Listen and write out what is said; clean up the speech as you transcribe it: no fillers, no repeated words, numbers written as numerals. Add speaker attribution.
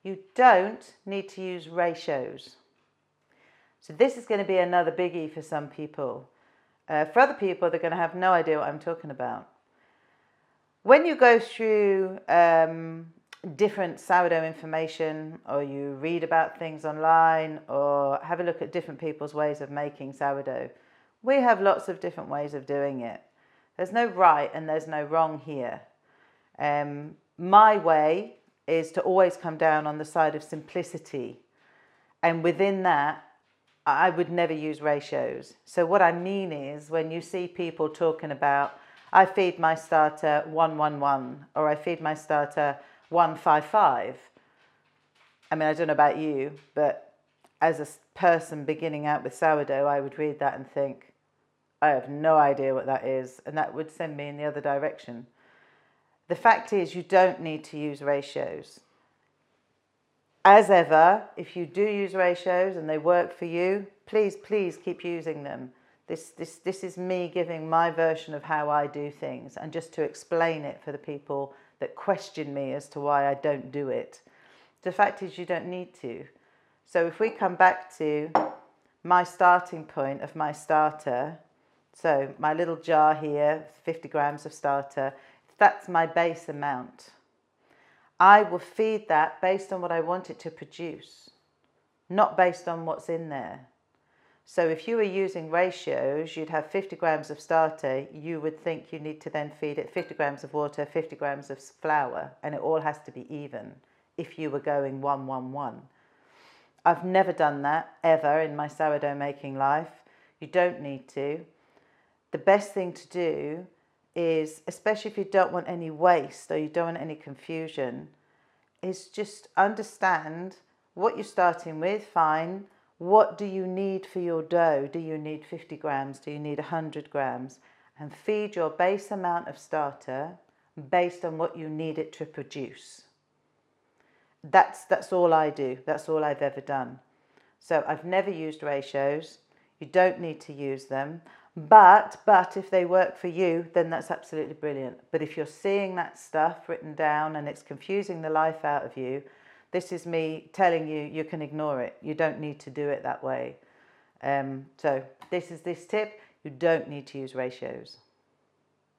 Speaker 1: You don't need to use ratios. So this is going to be another biggie for some people. For other people, they're going to have no idea what I'm talking about. When you go through different sourdough information, or you read about things online, or have a look at different people's ways of making sourdough, we have lots of different ways of doing it. There's no right and there's no wrong here. My way is to always come down on the side of simplicity. And within that, I would never use ratios. So what I mean is, when you see people talking about, I feed my starter 1-1-1, or I feed my starter 1-5-5. I mean, I don't know about you, but as a person beginning out with sourdough, I would read that and think, I have no idea what that is, and that would send me in the other direction. The fact is, you don't need to use ratios. As ever, if you do use ratios and they work for you, please keep using them. This is me giving my version of how I do things, and just to explain it for the people that question me as to why I don't do it. The fact is, you don't need to. So if we come back to my starting point of my starter, so my little jar here, 50 grams of starter, that's my base amount. I will feed that based on what I want it to produce, not based on what's in there. So if you were using ratios, you'd have 50 grams of starter, you would think you need to then feed it 50 grams of water, 50 grams of flour, and it all has to be even if you were going 1-1-1. I've never done that ever in my sourdough making life. You don't need to. The best thing to do is, especially if you don't want any waste or you don't want any confusion, is just understand what you're starting with, fine. What do you need for your dough? Do you need 50 grams? Do you need 100 grams? And feed your base amount of starter based on what you need it to produce. That's all I do. That's all I've ever done. So I've never used ratios. You don't need to use them. But if they work for you, then that's absolutely brilliant. But if you're seeing that stuff written down and it's confusing the life out of you, this is me telling you, you can ignore it. You don't need to do it that way. So this is this tip. You don't need to use ratios.